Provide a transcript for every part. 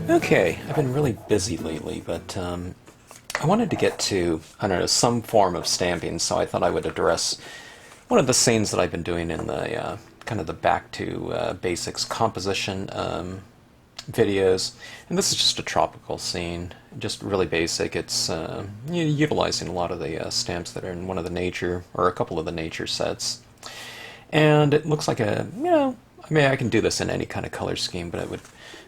Okay, I've been really busy lately, but I wanted to get to, I don't know, some form of stamping, so I thought I would address one of the scenes that I've been doing in the kind of the back to basics composition videos. And this is just a tropical scene, just really basic. It's utilizing a lot of the stamps that are in one of the nature, or a couple of the nature sets. And it looks like I mean, I can do this in any kind of color scheme, but it would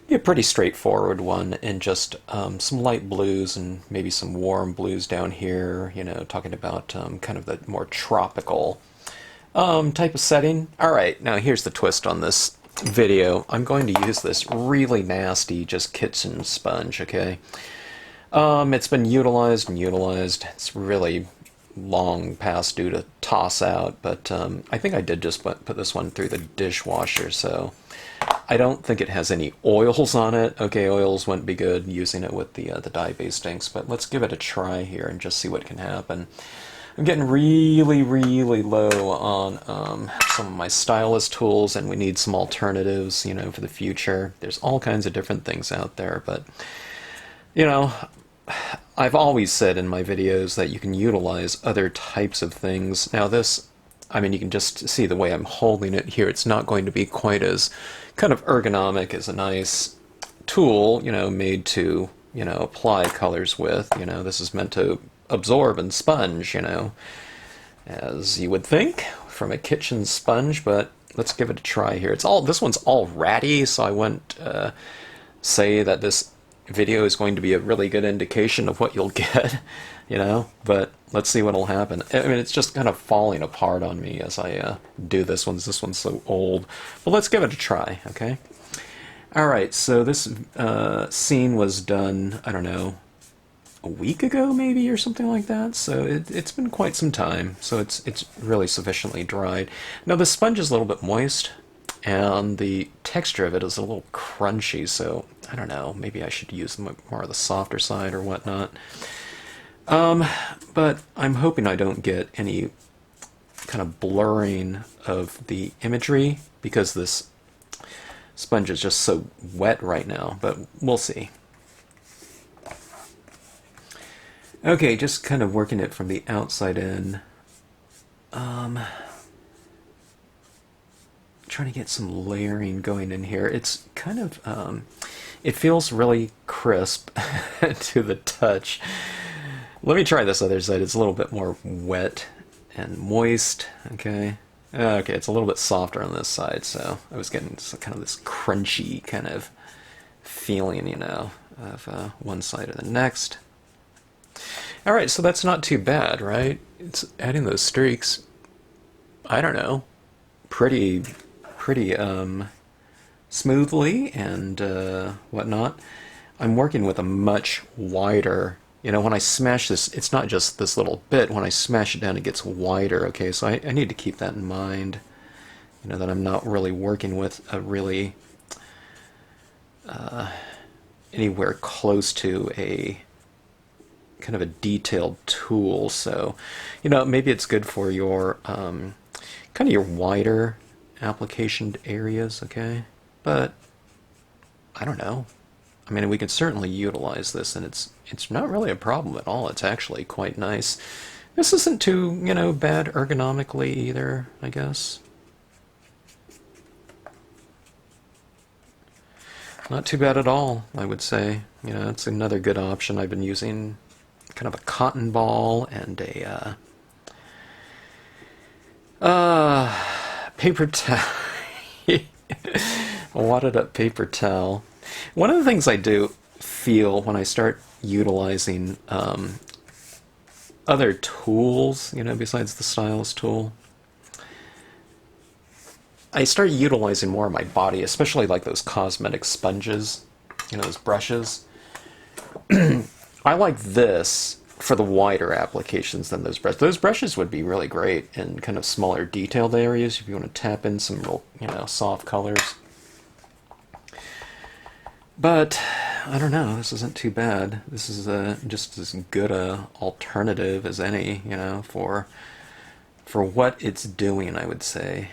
be a pretty straightforward one in just some light blues and maybe some warm blues down here, talking about kind of the more tropical type of setting. Alright, now here's the twist on this video. I'm going to use this really nasty just kitchen sponge, okay? It's been utilized and utilized. It's really long past due to toss out, but I think I did just put this one through the dishwasher, so I don't think it has any oils on it. Okay, oils wouldn't be good using it with the dye-based inks, but let's give it a try here and just see what can happen. I'm getting really, really low on some of my stylus tools, and we need some alternatives, for the future. There's all kinds of different things out there, but, I've always said in my videos that you can utilize other types of things. Now this, I mean, you can just see the way I'm holding it here. It's not going to be quite as kind of ergonomic as a nice tool, made to, apply colors with. This is meant to absorb and sponge, as you would think from a kitchen sponge, but let's give it a try here. This one's all ratty, so I wouldn't say that this video is going to be a really good indication of what you'll get, but let's see what'll happen. I mean, it's just kind of falling apart on me as I do this one. This one's so old, but let's give it a try, okay? Alright, so this scene was done, I don't know, a week ago maybe, or something like that, so it's been quite some time, so it's really sufficiently dried. Now the sponge is a little bit moist, and the texture of it is a little crunchy, so I don't know, maybe I should use more of the softer side or whatnot. But I'm hoping I don't get any kind of blurring of the imagery, because this sponge is just so wet right now, but we'll see. Okay, just kind of working it from the outside in. Trying to get some layering going in here. It's kind of, it feels really crisp to the touch. Let me try this other side. It's a little bit more wet and moist, okay? Okay, it's a little bit softer on this side, so I was getting kind of this crunchy kind of feeling, of one side or the next. Alright, so that's not too bad, right? It's adding those streaks, I don't know, pretty smoothly and whatnot. I'm working with a much wider, when I smash this, it's not just this little bit. When I smash it down, it gets wider, okay? So I need to keep that in mind, that I'm not really working with a really anywhere close to a kind of a detailed tool. So, maybe it's good for your kind of your wider application areas, okay? But I don't know. I mean, we can certainly utilize this, and it's not really a problem at all. It's actually quite nice. This isn't too, bad ergonomically either, I guess. Not too bad at all, I would say. It's another good option. I've been using kind of a cotton ball and a paper towel. A wadded up paper towel. One of the things I do feel when I start utilizing other tools, besides the stylus tool, I start utilizing more of my body, especially like those cosmetic sponges, those brushes. I like this for the wider applications than those brushes. Those brushes would be really great in kind of smaller detailed areas if you want to tap in some real, soft colors. But I don't know, this isn't too bad. This is just as good a alternative as any, for what it's doing, I would say.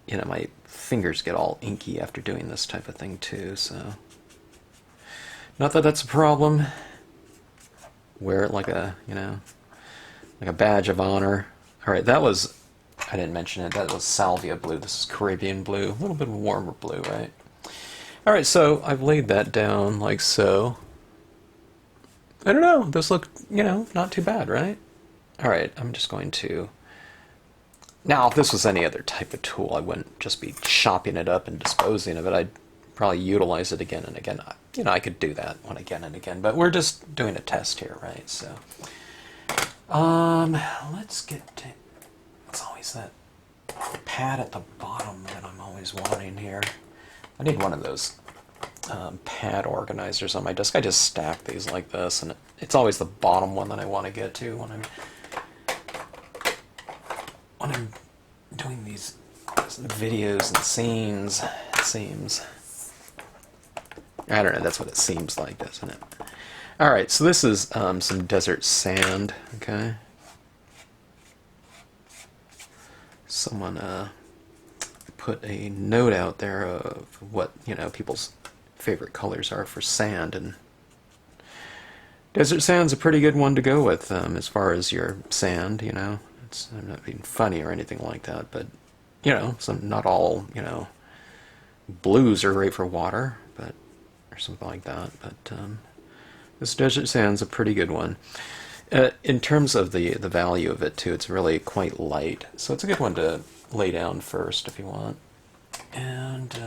you know, my fingers get all inky after doing this type of thing too, so. Not that that's a problem. Wear it like a, you know, like a badge of honor. All right, that was, I didn't mention it, that was salvia blue. This is Caribbean blue, a little bit of a warmer blue, right? All right, so I've laid that down like so. I don't know, those look, you know, not too bad, right? All right, I'm just going to, now if this was any other type of tool, I wouldn't just be chopping it up and disposing of it. I'd probably utilize it again and again. You know, I could do that one again and again, but we're just doing a test here, right? So, let's get to, it's always that pad at the bottom that I'm always wanting here. I need one of those pad organizers on my desk. I just stack these like this, and it's always the bottom one that I want to get to when I'm doing these videos and scenes, it seems. I don't know, that's what it seems like, doesn't it? All right, so this is some desert sand, okay? Someone put a note out there of what, you know, people's favorite colors are for sand, and desert sand's a pretty good one to go with as far as your sand, you know. I'm not being funny or anything like that, but, you know, not all, you know, blues are great for water, but or something like that. But this desert sand's a pretty good one. In terms of the value of it too, it's really quite light, so it's a good one to lay down first if you want. And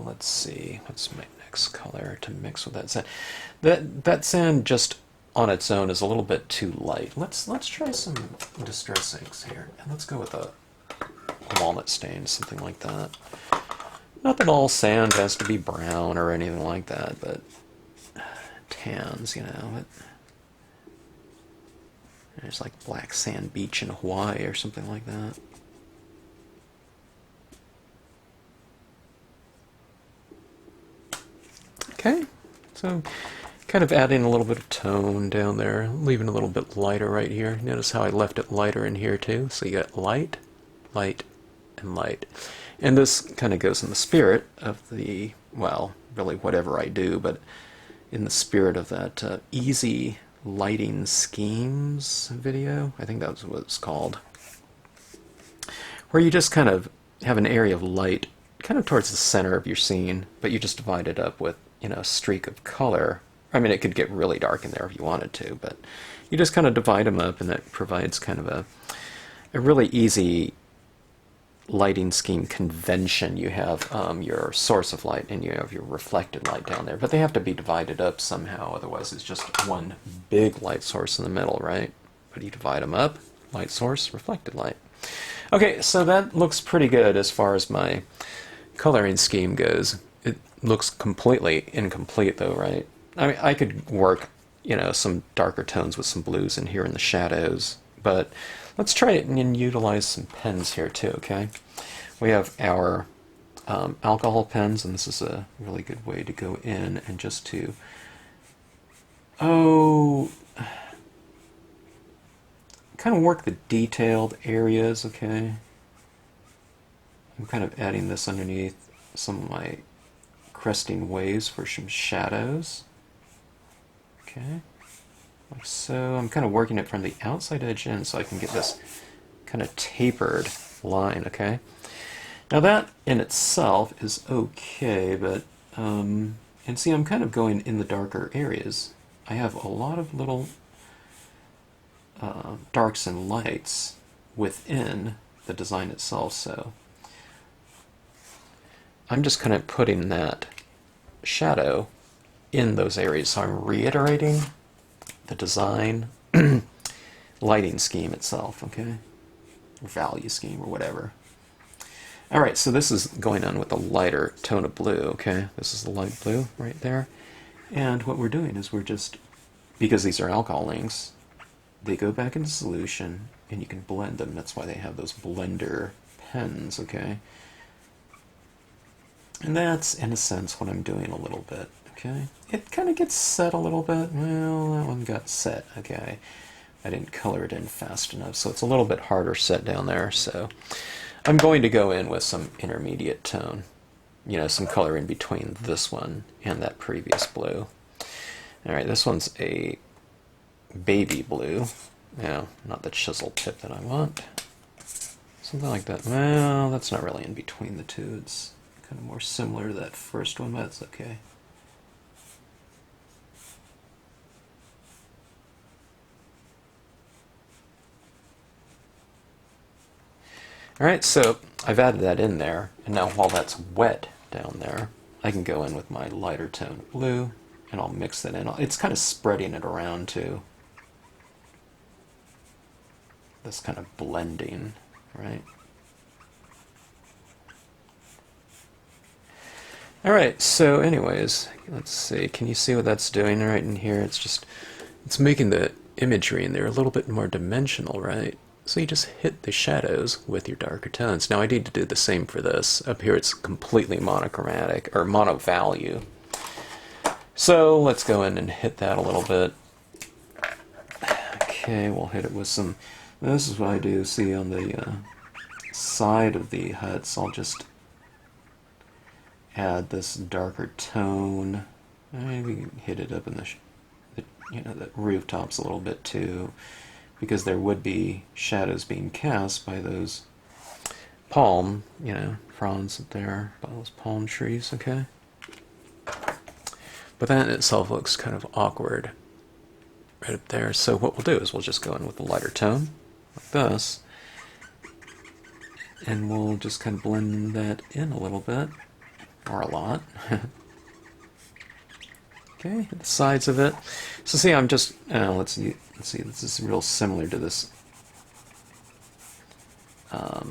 let's see, what's my next color to mix with that sand? That sand just on its own is a little bit too light. Let's try some distress inks here, and let's go with a walnut stain, something like that. Not that all sand has to be brown or anything like that, but tans, you know. There's like black sand beach in Hawaii or something like that. Okay, so kind of adding a little bit of tone down there, leaving a little bit lighter right here. Notice how I left it lighter in here too. So you got light, light, and light. And this kind of goes in the spirit of the, well, really whatever I do, but in the spirit of that easy lighting schemes video. I think that's what it's called. Where you just kind of have an area of light kind of towards the center of your scene, but you just divide it up with, you know, a streak of color. I mean, it could get really dark in there if you wanted to, but you just kind of divide them up, and that provides kind of a really easy lighting scheme convention. You have your source of light and you have your reflected light down there, but they have to be divided up somehow, otherwise it's just one big light source in the middle, right? But you divide them up, light source, reflected light. Okay, so that looks pretty good as far as my coloring scheme goes. It looks completely incomplete though, right? I mean, I could work, you know, some darker tones with some blues in here in the shadows, but let's try it and utilize some pens here too, okay? We have our alcohol pens, and this is a really good way to go in and just to, kind of work the detailed areas, okay? I'm kind of adding this underneath some of my cresting waves for some shadows, okay? Like so. I'm kind of working it from the outside edge in so I can get this kind of tapered line, okay? Now that in itself is okay, but, and see, I'm kind of going in the darker areas. I have a lot of little darks and lights within the design itself, so I'm just kind of putting that shadow in those areas. So I'm reiterating the design lighting scheme itself, okay? Value scheme or whatever. All right, so this is going on with a lighter tone of blue, okay? This is the light blue right there. And what we're doing is we're just, because these are alcohol inks, they go back into solution and you can blend them. That's why they have those blender pens, okay? And that's, in a sense, what I'm doing a little bit, okay? It kind of gets set a little bit. Well, that one got set, okay? I didn't color it in fast enough, so it's a little bit harder set down there, so I'm going to go in with some intermediate tone, some color in between this one and that previous blue. Alright, this one's a baby blue. Not the chisel tip that I want. Something like that. Well, that's not really in between the two. It's kind of more similar to that first one, but that's okay. Alright, so I've added that in there, and now while that's wet down there, I can go in with my lighter tone blue, and I'll mix that in. It's kind of spreading it around too. This kind of blending, right? Alright, so anyways, let's see, can you see what that's doing right in here? It's making the imagery in there a little bit more dimensional, right? So you just hit the shadows with your darker tones. Now I need to do the same for this. Up here it's completely monochromatic, or mono value. So let's go in and hit that a little bit. Okay, we'll hit it with some... This is what I do, see on the side of the huts, I'll just add this darker tone. Maybe hit it up in the rooftops a little bit too, because there would be shadows being cast by those palm, fronds up there, by those palm trees, okay? But that in itself looks kind of awkward right up there. So what we'll do is we'll just go in with a lighter tone, like this, and we'll just kind of blend that in a little bit, or a lot. Okay, the sides of it. So see, I'm just, let's see, this is real similar to this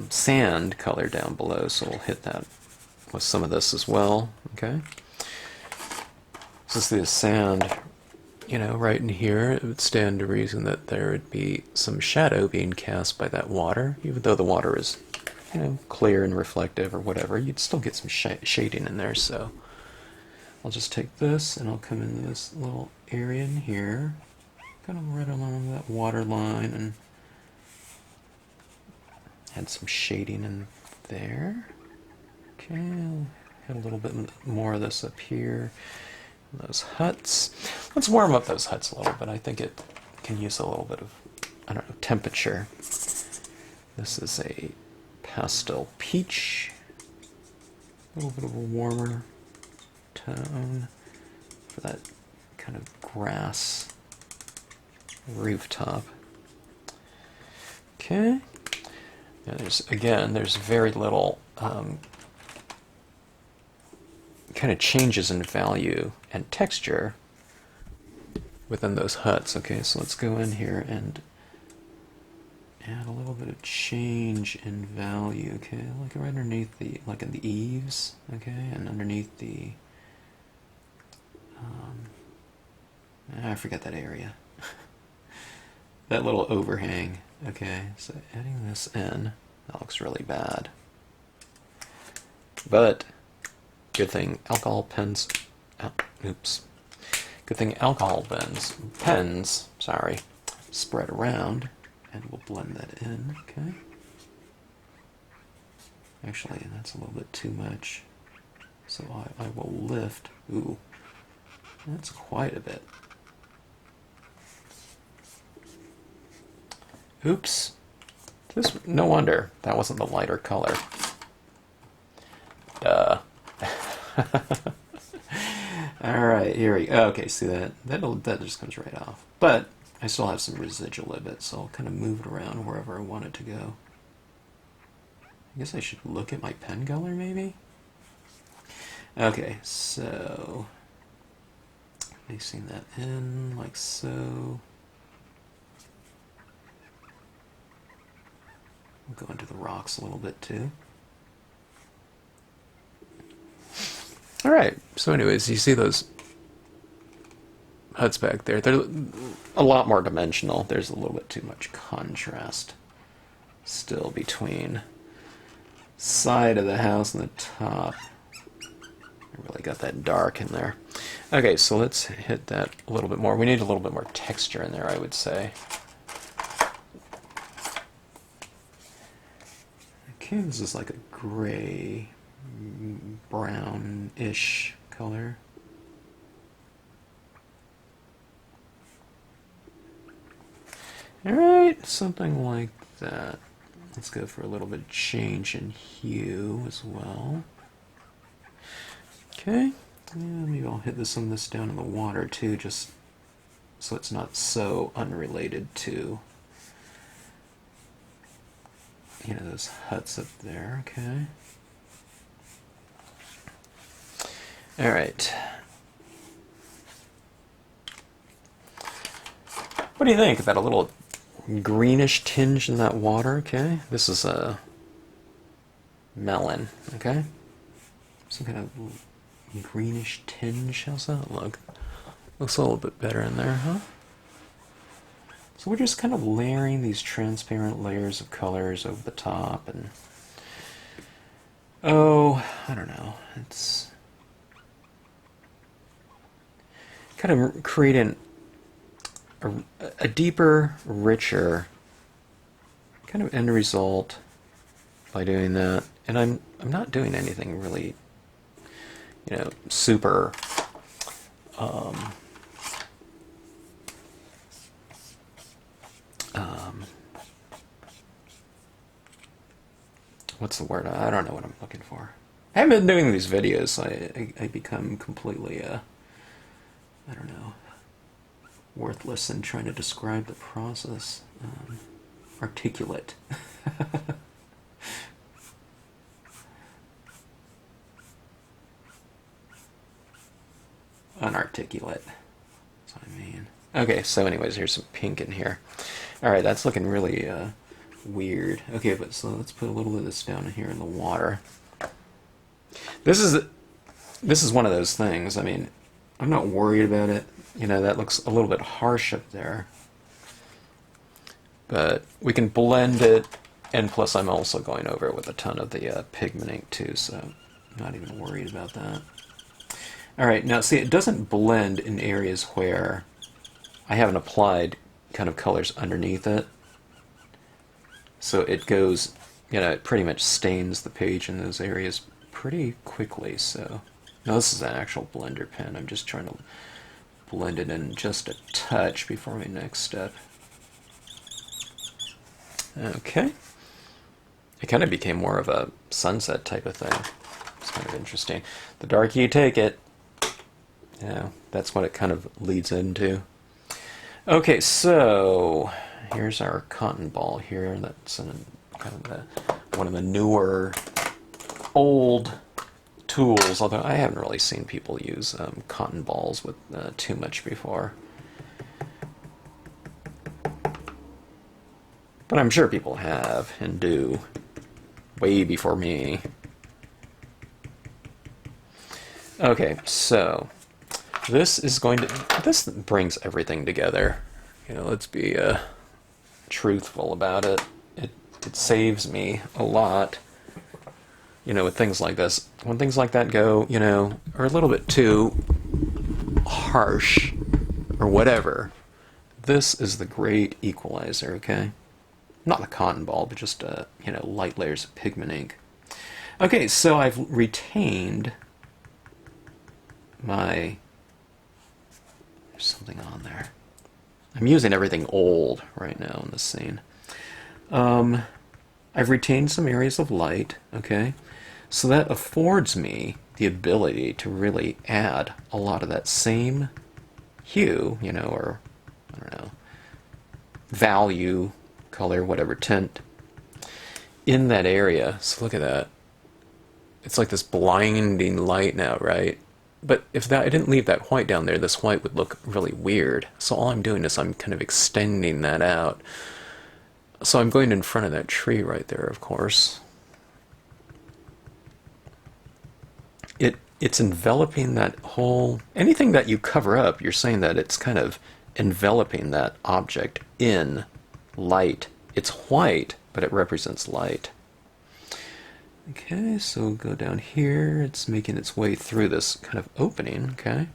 sand color down below, so we'll hit that with some of this as well, okay? So see the sand, right in here, it would stand to reason that there would be some shadow being cast by that water, even though the water is, clear and reflective or whatever, you'd still get some shading in there, so... I'll just take this and I'll come into this little area in here, kind of right along that water line, and add some shading in there. Okay, I'll hit a little bit more of this up here. Those huts. Let's warm up those huts a little bit. I think it can use a little bit of, temperature. This is a pastel peach. A little bit of a warmer tone for that kind of grass rooftop. Okay. Now there's very little kind of changes in value and texture within those huts. Okay, so let's go in here and add a little bit of change in value. Okay, like right underneath like in the eaves. Okay, and underneath the I forget that area. That little overhang. Okay, so adding this in, that looks really bad. But good thing alcohol pens. Oops. Good thing alcohol pens. Sorry, spread around, and we'll blend that in. Okay. Actually, that's a little bit too much. So I will lift. Ooh. That's quite a bit. Oops. No wonder that wasn't the lighter color. Duh. Alright, here we go. Okay, see that? That just comes right off. But I still have some residual of it, so I'll kind of move it around wherever I want it to go. I guess I should look at my pen color, maybe? Okay, so... placing that in like so. We'll go into the rocks a little bit too. Alright, so anyways, you see those huts back there. They're a lot more dimensional. There's a little bit too much contrast still between side of the house and the top. I really got that dark in there. Okay, so let's hit that a little bit more. We need a little bit more texture in there, I would say. Okay, this is like a gray, brownish color. Alright, something like that. Let's go for a little bit of change in hue as well. Okay, yeah, maybe I'll hit some of this down in the water too, just so it's not so unrelated to, you know, those huts up there. Okay. Alright. What do you think about a little greenish tinge in that water? Okay, this is a melon. Okay, some kind of greenish tinge. How's that look? Looks a little bit better in there, huh? So we're just kind of layering these transparent layers of colors over the top, and oh, I don't know. It's kind of creating a deeper, richer kind of end result by doing that. And I'm not doing anything really, you know, super what's the word? I don't know what I'm looking for. I haven't been doing these videos, so I become completely I don't know, worthless in trying to describe the process. Articulate. Unarticulate. That's what I mean. Okay, so anyways, here's some pink in here. Alright, that's looking really weird. Okay, but so let's put a little bit of this down here in the water. This is one of those things. I mean, I'm not worried about it. You know, that looks a little bit harsh up there. But we can blend it, and plus I'm also going over it with a ton of the pigment ink too, so I'm not even worried about that. Alright, now see, it doesn't blend in areas where I haven't applied kind of colors underneath it. So it goes, you know, it pretty much stains the page in those areas pretty quickly. So now this is an actual blender pen. I'm just trying to blend it in just a touch before my next step. Okay. It kind of became more of a sunset type of thing. It's kind of interesting. The darker you take it, you know, that's what it kind of leads into. Okay, so here's our cotton ball here. That's kind of one of the newer, old tools, although I haven't really seen people use cotton balls with too much before. But I'm sure people have and do, way before me. Okay, so this brings everything together. You know, let's be truthful about it. It saves me a lot. You know, with things like this. When things like that go, you know, are a little bit too harsh or whatever, this is the great equalizer, okay? Not a cotton ball, but just, you know, light layers of pigment ink. Okay, so I've retained my... There's something on there. I'm using everything old right now in this scene. I've retained some areas of light, okay? So that affords me the ability to really add a lot of that same hue, you know, or, I don't know, value, color, whatever, tint, in that area. So look at that. It's like this blinding light now, right? But if I didn't leave that white down there, this white would look really weird. So all I'm doing is I'm kind of extending that out. So I'm going in front of that tree right there, of course. It's enveloping that whole... Anything that you cover up, you're saying that it's kind of enveloping that object in light. It's white, but it represents light. Okay, so go down here. It's making its way through this kind of opening, okay?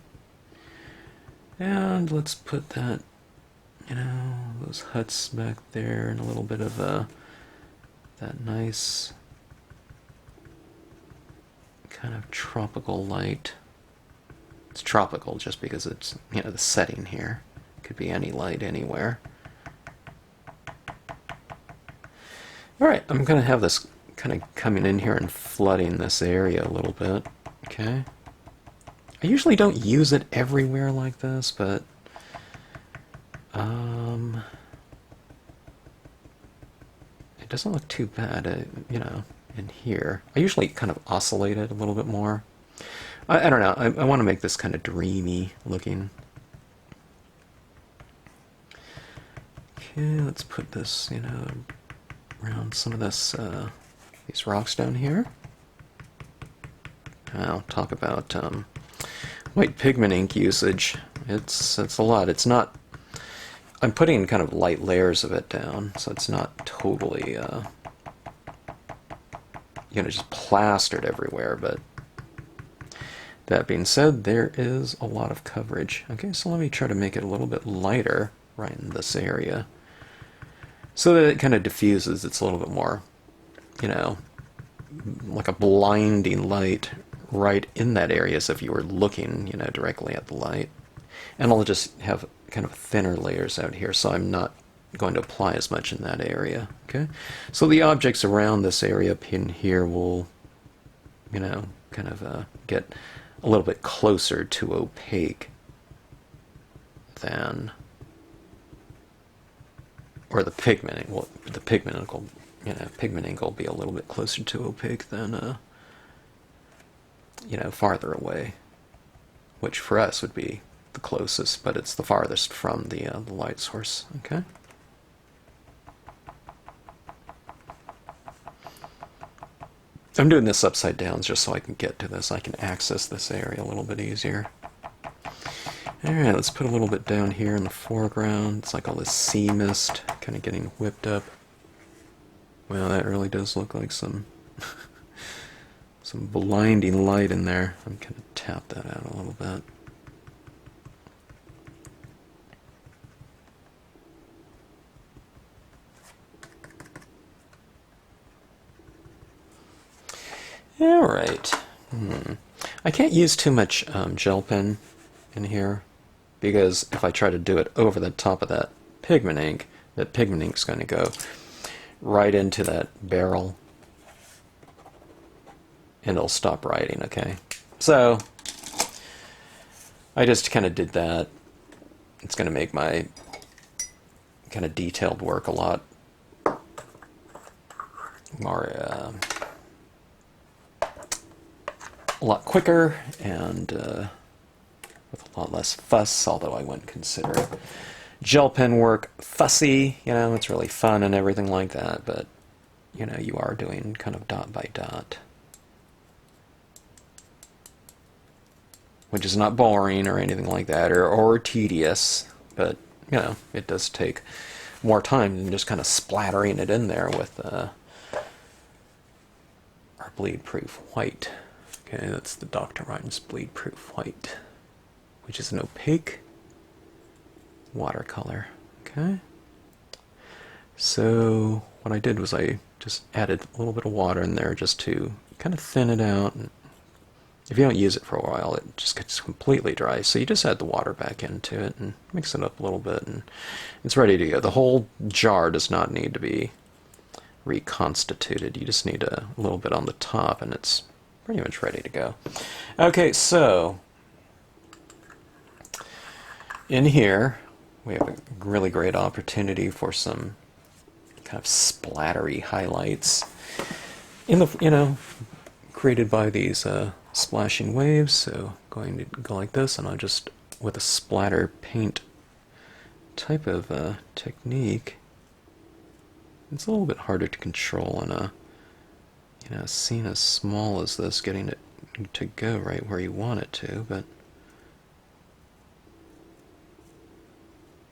And let's put that, you know, those huts back there and a little bit of that nice kind of tropical light. It's tropical just because it's, you know, the setting here. Could be any light anywhere. Alright, I'm going to have this kind of coming in here and flooding this area a little bit. Okay. I usually don't use it everywhere like this, but it doesn't look too bad, you know, in here. I usually kind of oscillate it a little bit more. I don't know, I want to make this kind of dreamy looking. Okay, let's put this, you know, around some of this, these rocks down here. I'll talk about white pigment ink usage. It's a lot. It's not. I'm putting kind of light layers of it down, so it's not totally, you know, just plastered everywhere. But that being said, there is a lot of coverage. Okay, so let me try to make it a little bit lighter right in this area, so that it kind of diffuses. It's a little bit more, you know, like a blinding light right in that area as if you were looking, you know, directly at the light. And I'll just have kind of thinner layers out here, so I'm not going to apply as much in that area. Okay, so the objects around this area up in here will, you know, kind of get a little bit closer to opaque than, or the pigment ink will, you know, pigment ink will be a little bit closer to opaque than, you know, farther away, which for us would be the closest, but it's the farthest from the light source. Okay. I'm doing this upside down just so I can get to this. I can access this area a little bit easier. Alright, let's put a little bit down here in the foreground. It's like all this sea mist kind of getting whipped up. Well, that really does look like some some blinding light in there. I'm going to tap that out a little bit. Alright. I can't use too much gel pen in here, because if I try to do it over the top of that pigment ink's going to go right into that barrel, and it'll stop writing, okay? So, I just kind of did that. It's going to make my kind of detailed work a lot more, a lot quicker, and with a lot less fuss, although I wouldn't consider gel pen work fussy. You know, it's really fun and everything like that, but, you know, you are doing kind of dot by dot, which is not boring or anything like that, or tedious, but, you know, it does take more time than just kind of splattering it in there with our bleed-proof white. Okay, that's the Dr. Martin's bleed-proof white, which is an opaque watercolor. Okay, so what I did was I just added a little bit of water in there just to kind of thin it out. And if you don't use it for a while, it just gets completely dry. So you just add the water back into it and mix it up a little bit, and it's ready to go. The whole jar does not need to be reconstituted. You just need a little bit on the top, and it's pretty much ready to go. Okay, so in here we have a really great opportunity for some kind of splattery highlights in the, you know, created by these splashing waves. So going to go like this, and I'll just, with a splatter paint type of technique, it's a little bit harder to control in a, you know, a scene as small as this, getting it to go right where you want it to, but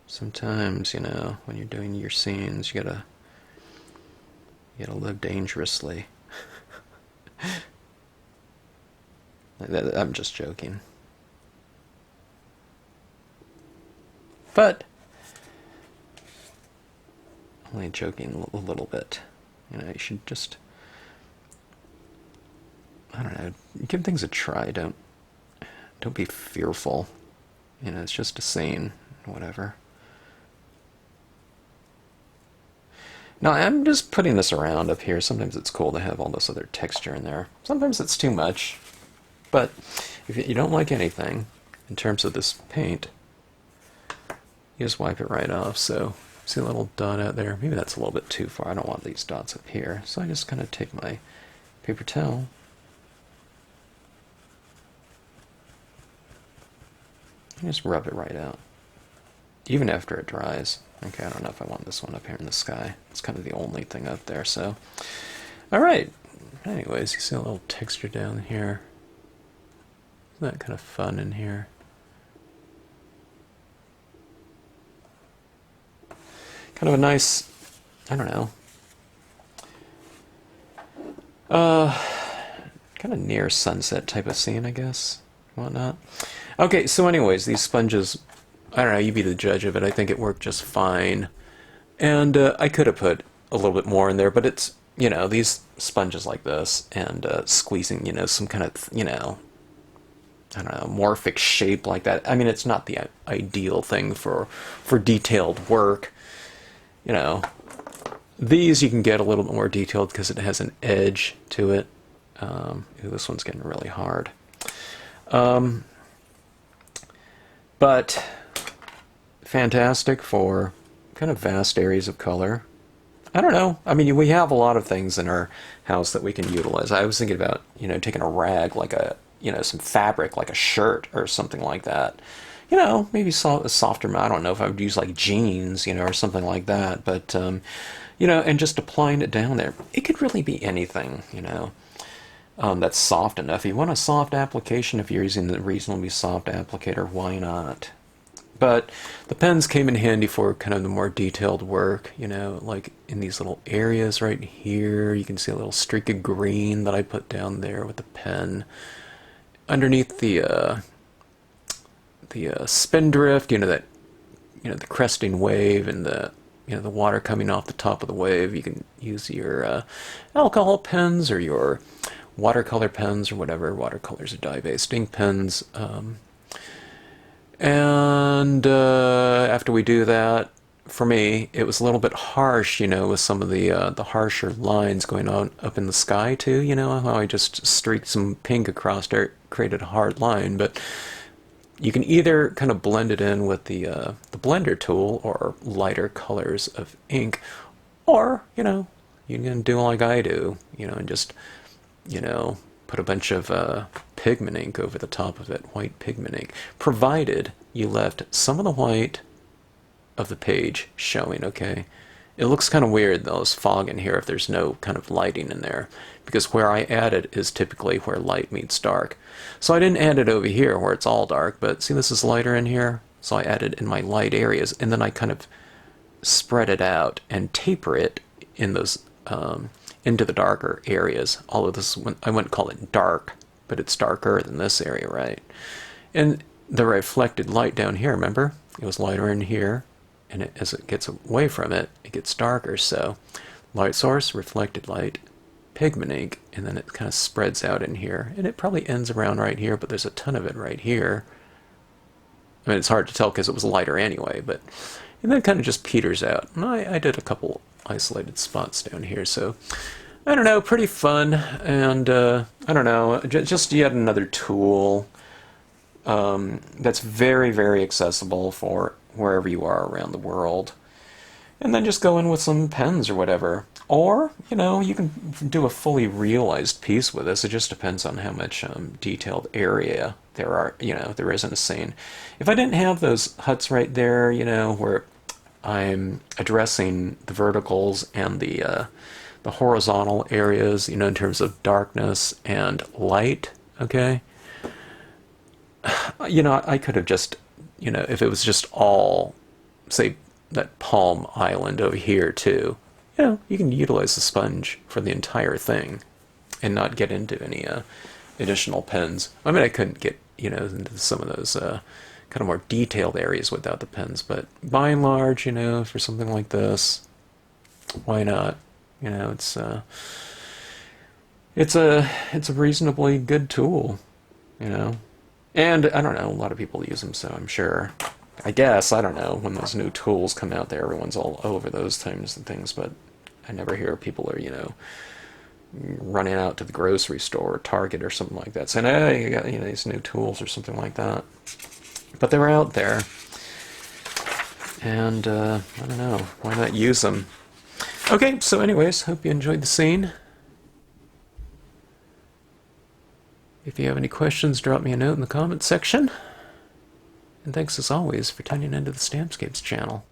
sometimes, you know, when you're doing your scenes, you gotta live dangerously. I'm just joking. But only joking a little bit. You know, you should just I don't know, give things a try. Don't be fearful. You know, it's just a scene, whatever. Now, I'm just putting this around up here. Sometimes it's cool to have all this other texture in there. Sometimes it's too much. But if you don't like anything in terms of this paint, you just wipe it right off. So, see a little dot out there? Maybe that's a little bit too far. I don't want these dots up here. So I just kind of take my paper towel and just rub it right out. Even after it dries. Okay, I don't know if I want this one up here in the sky. It's kind of the only thing up there, so. Alright. Anyways, you see a little texture down here. Isn't that kind of fun in here? Kind of a nice, I don't know. Kind of near sunset type of scene, I guess. Whatnot. Okay, so anyways, these sponges, I don't know, you be the judge of it. I think it worked just fine. And I could have put a little bit more in there, but it's, you know, these sponges like this and squeezing, you know, some kind of, you know, I don't know, morphic shape like that. I mean, it's not the ideal thing for detailed work. You know, these you can get a little bit more detailed because it has an edge to it. Ooh, this one's getting really hard. But fantastic for kind of vast areas of color. I don't know. I mean, we have a lot of things in our house that we can utilize. I was thinking about, you know, taking a rag, like a, you know, some fabric, like a shirt or something like that. You know, maybe a softer, I don't know if I would use like jeans, you know, or something like that. But, you know, and just applying it down there. It could really be anything, you know, that's soft enough. If you want a soft application, if you're using the reasonably soft applicator, why not? But the pens came in handy for kind of the more detailed work, you know, like in these little areas right here. You can see a little streak of green that I put down there with the pen. Underneath the spindrift, you know, that, you know, the cresting wave and the, you know, the water coming off the top of the wave. You can use your alcohol pens or your watercolor pens or whatever. Watercolors are dye-based ink pens. And after we do that, for me, it was a little bit harsh, you know, with some of the harsher lines going on up in the sky too. You know how I just streaked some pink across there, created a hard line. But you can either kind of blend it in with the blender tool or lighter colors of ink, or, you know, you can do like I do, you know, and just, you know, put a bunch of pigment ink over the top of it, white pigment ink, provided you left some of the white of the page showing, okay? It looks kind of weird, though, this fog in here if there's no kind of lighting in there, because where I add it is typically where light meets dark. So I didn't add it over here where it's all dark, but see this is lighter in here? So I added in my light areas, and then I kind of spread it out and taper it in those into the darker areas. Although this, I wouldn't call it dark, but it's darker than this area, right? And the reflected light down here, remember? It was lighter in here, and as it gets away from it, it gets darker. So light source, reflected light, pigment ink, and then it kind of spreads out in here. And it probably ends around right here, but there's a ton of it right here. I mean, it's hard to tell because it was lighter anyway, but, and then it kind of just peters out. And I did a couple isolated spots down here, so I don't know, pretty fun. And I don't know, just yet another tool that's very, very accessible for wherever you are around the world. And then just go in with some pens or whatever. Or, you know, you can do a fully realized piece with this. It just depends on how much detailed area there are, you know, there is in a scene. If I didn't have those huts right there, you know, where I'm addressing the verticals and the horizontal areas, you know, in terms of darkness and light, okay? You know, I could have just, you know, if it was just all, say, that Palm Island over here too, you know, you can utilize the sponge for the entire thing and not get into any additional pens. I mean, I couldn't get, you know, into some of those kind of more detailed areas without the pens, but by and large, you know, for something like this, why not? You know, it's a reasonably good tool, you know. And I don't know, a lot of people use them, so I'm sure. I guess, I don't know, when those new tools come out there, everyone's all over those types and things, but I never hear people are, you know, running out to the grocery store or Target or something like that, saying, hey, you got, you know, these new tools or something like that. But they were out there, and I don't know, why not use them? Okay, so anyways, hope you enjoyed the scene. If you have any questions, drop me a note in the comments section. And thanks as always for tuning into the Stampscapes channel.